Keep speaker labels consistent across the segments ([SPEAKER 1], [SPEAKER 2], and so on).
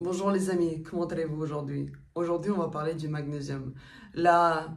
[SPEAKER 1] Bonjour les amis, comment allez-vous aujourd'hui? Aujourd'hui, on va parler du magnésium. La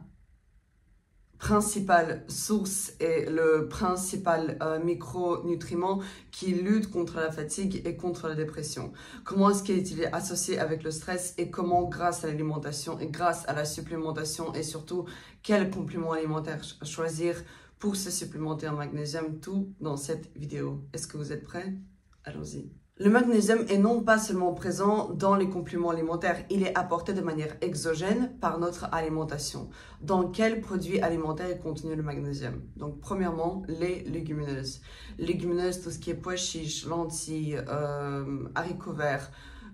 [SPEAKER 1] principale source et le principal micronutriment qui lutte contre la fatigue et contre la dépression. Comment est-ce qu'il est associé avec le stress et comment, grâce à l'alimentation et grâce à la supplémentation et surtout, quel complément alimentaire choisir pour se supplémenter en magnésium, tout dans cette vidéo. Est-ce que vous êtes prêts? Allons-y. Le magnésium est non pas seulement présent dans les compléments alimentaires, il est apporté de manière exogène par notre alimentation. Dans quels produits alimentaires est contenu le magnésium? Donc premièrement, les légumineuses. Légumineuses, tout ce qui est pois chiches, lentilles, haricots verts,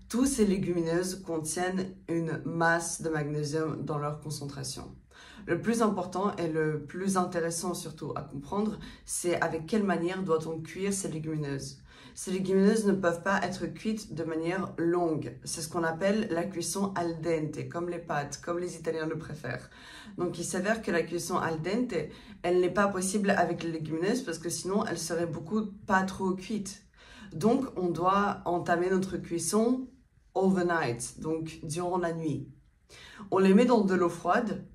[SPEAKER 1] tous ces légumineuses contiennent une masse de magnésium dans leur concentration. Le plus important et le plus intéressant surtout à comprendre, c'est avec quelle manière doit-on cuire ces légumineuses. Ces légumineuses ne peuvent pas être cuites de manière longue. C'est ce qu'on appelle la cuisson al dente, comme les pâtes, comme les Italiens le préfèrent. Donc il s'avère que la cuisson al dente, elle n'est pas possible avec les légumineuses parce que sinon elle serait pas trop cuite. Donc on doit entamer notre cuisson overnight, donc durant la nuit. On les met dans de l'eau froide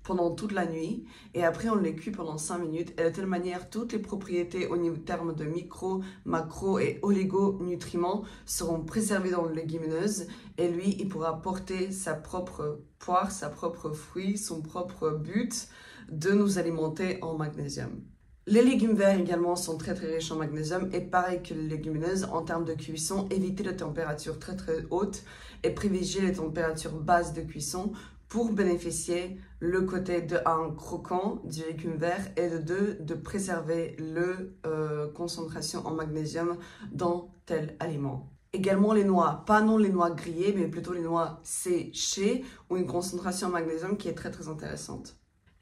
[SPEAKER 1] pendant toute la nuit et après on les cuit pendant 5 minutes et de telle manière toutes les propriétés au niveau terme de micro, macro et oligonutriments seront préservées dans le légumineuse et lui il pourra porter sa propre poire, sa propre fruit, son propre but de nous alimenter en magnésium. Les légumes verts également sont très riches en magnésium et pareil que les légumineuses en termes de cuisson, évitez les températures très hautes et privilégiez les températures basses de cuisson pour bénéficier le côté de un croquant du légume vert et de deux de préserver le concentration en magnésium dans tel aliment. Également les noix, pas non les noix grillées mais plutôt les noix séchées ou une concentration en magnésium qui est très intéressante.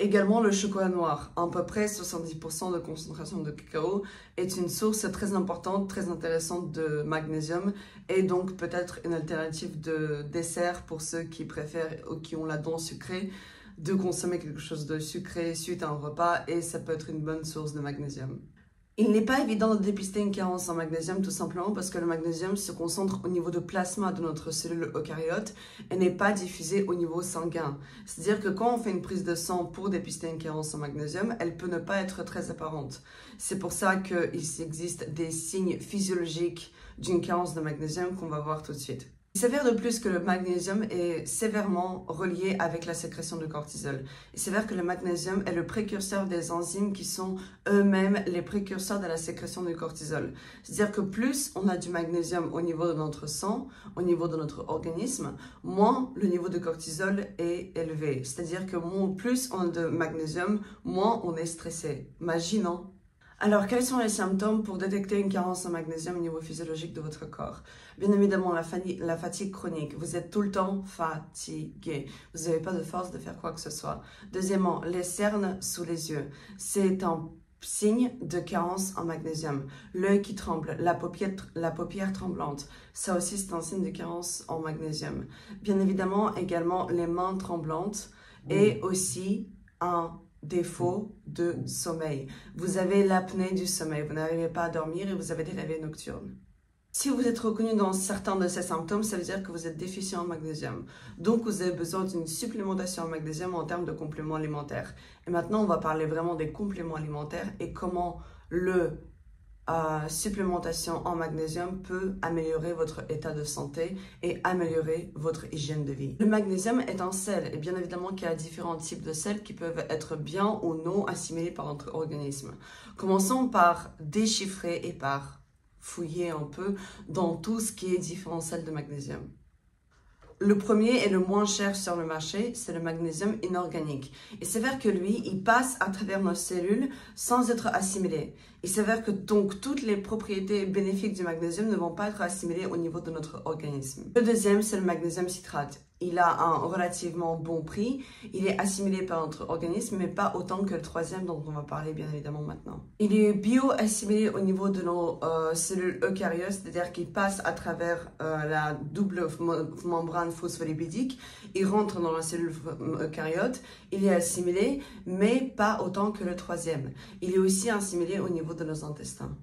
[SPEAKER 1] Également, le chocolat noir, à peu près 70% de concentration de cacao, est une source très importante, très intéressante de magnésium et donc peut-être une alternative de dessert pour ceux qui préfèrent ou qui ont la dent sucrée de consommer quelque chose de sucré suite à un repas et ça peut être une bonne source de magnésium. Il n'est pas évident de dépister une carence en magnésium tout simplement parce que le magnésium se concentre au niveau de plasma de notre cellule eucaryote et n'est pas diffusé au niveau sanguin. C'est-à-dire que quand on fait une prise de sang pour dépister une carence en magnésium, elle peut ne pas être très apparente. C'est pour ça qu'il existe des signes physiologiques d'une carence de magnésium qu'on va voir tout de suite. Il s'avère de plus que le magnésium est sévèrement relié avec la sécrétion de cortisol. Il s'avère que le magnésium est le précurseur des enzymes qui sont eux-mêmes les précurseurs de la sécrétion du cortisol. C'est-à-dire que plus on a du magnésium au niveau de notre sang, au niveau de notre organisme, moins le niveau de cortisol est élevé. C'est-à-dire que plus on a de magnésium, moins on est stressé. Imaginons. Alors, quels sont les symptômes pour détecter une carence en magnésium au niveau physiologique de votre corps? Bien évidemment, la fatigue chronique. Vous êtes tout le temps fatigué. Vous n'avez pas de force de faire quoi que ce soit. Deuxièmement, les cernes sous les yeux. C'est un signe de carence en magnésium. L'œil qui tremble, la paupière tremblante. Ça aussi, c'est un signe de carence en magnésium. Bien évidemment, également, les mains tremblantes et aussi un défaut de sommeil. Vous avez l'apnée du sommeil, vous n'arrivez pas à dormir et vous avez des réveils nocturnes. Si vous êtes reconnu dans certains de ces symptômes, ça veut dire que vous êtes déficient en magnésium. Donc, vous avez besoin d'une supplémentation en magnésium en termes de compléments alimentaires. Et maintenant, on va parler vraiment des compléments alimentaires et comment supplémentation en magnésium peut améliorer votre état de santé et améliorer votre hygiène de vie. Le magnésium est un sel et bien évidemment qu'il y a différents types de sels qui peuvent être bien ou non assimilés par notre organisme. Commençons par déchiffrer et par fouiller un peu dans tout ce qui est différents sels de magnésium. Le premier et le moins cher sur le marché, c'est le magnésium inorganique. Il s'avère que lui, il passe à travers nos cellules sans être assimilé. Il s'avère que donc toutes les propriétés bénéfiques du magnésium ne vont pas être assimilées au niveau de notre organisme. Le deuxième, c'est le magnésium citrate. Il a un relativement bon prix. Il est assimilé par notre organisme, mais pas autant que le troisième dont on va parler bien évidemment maintenant. Il est bio-assimilé au niveau de nos cellules eucaryotes, c'est-à-dire qu'il passe à travers la double membrane phospholipidique. Il rentre dans la cellule eucaryote. Il est assimilé, mais pas autant que le troisième. Il est aussi assimilé au niveau de nos intestins.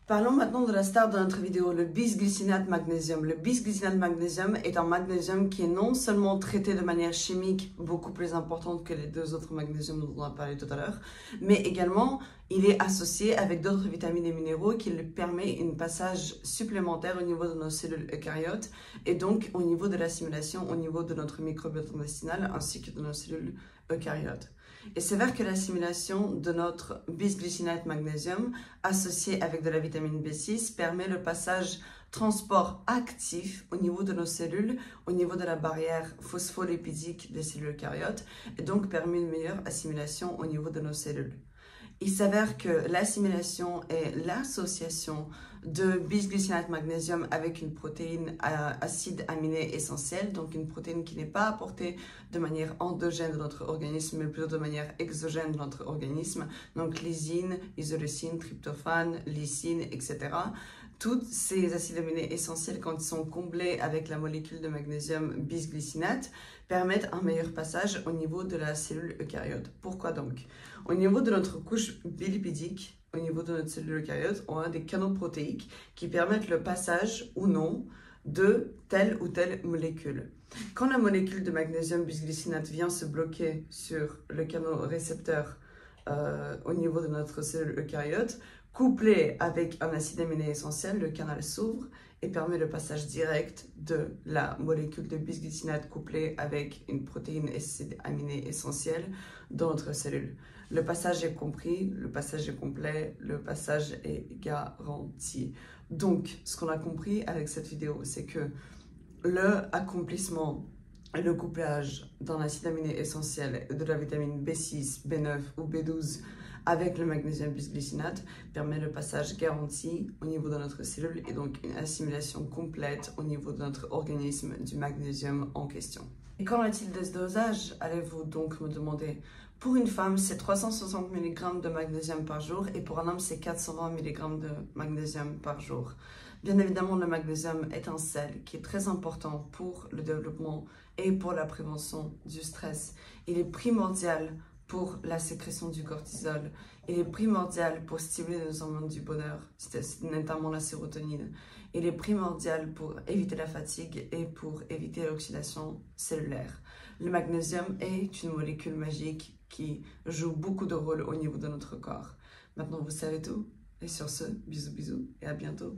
[SPEAKER 1] Parlons maintenant de la star de notre vidéo, le bisglycinate magnésium. Le bisglycinate magnésium est un magnésium qui est non seulement traité de manière chimique beaucoup plus importante que les deux autres magnésiums dont on a parlé tout à l'heure, mais également il est associé avec d'autres vitamines et minéraux qui lui permet un passage supplémentaire au niveau de nos cellules eucaryotes et donc au niveau de l'assimilation, au niveau de notre microbiote intestinal ainsi que de nos cellules eucaryotes. Il s'avère que l'assimilation de notre bisglycinate magnésium associé avec de la vitamine B6 permet le passage transport actif au niveau de nos cellules, au niveau de la barrière phospholipidique des cellules eucaryotes et donc permet une meilleure assimilation au niveau de nos cellules. Il s'avère que l'assimilation et l'association de bisglycinate magnésium avec une protéine acide aminé essentielle, donc une protéine qui n'est pas apportée de manière endogène de notre organisme, mais plutôt de manière exogène de notre organisme, donc lysine, isoleucine, tryptophane, lysine, etc. Tous ces acides aminés essentiels, quand ils sont comblés avec la molécule de magnésium bisglycinate, permettent un meilleur passage au niveau de la cellule eucaryote. Pourquoi donc? Au niveau de notre couche bilipidique, au niveau de notre cellule eucaryote, on a des canaux protéiques qui permettent le passage ou non de telle ou telle molécule. Quand la molécule de magnésium bisglycinate vient se bloquer sur le canal récepteur au niveau de notre cellule eucaryote, couplé avec un acide aminé essentiel, le canal s'ouvre et permet le passage direct de la molécule de bisglycinate couplée avec une protéine acide aminé essentielle dans notre cellule. Le passage est compris, le passage est complet, le passage est garanti. Donc, ce qu'on a compris avec cette vidéo, c'est que le accomplissement et le couplage d'un acide aminé essentiel de la vitamine B6, B9 ou B12 avec le magnésium bisglycinate permet le passage garanti au niveau de notre cellule et donc une assimilation complète au niveau de notre organisme du magnésium en question. Et qu'en est-il des dosages, allez-vous donc me demander? Pour une femme, c'est 360 mg de magnésium par jour et pour un homme, c'est 420 mg de magnésium par jour. Bien évidemment, le magnésium est un sel qui est très important pour le développement et pour la prévention du stress. Il est primordial pour la sécrétion du cortisol. Il est primordial pour stimuler nos hormones du bonheur, notamment la sérotonine. Il est primordial pour éviter la fatigue et pour éviter l'oxydation cellulaire. Le magnésium est une molécule magique qui joue beaucoup de rôles au niveau de notre corps. Maintenant, vous savez tout. Et sur ce, bisous bisous et à bientôt.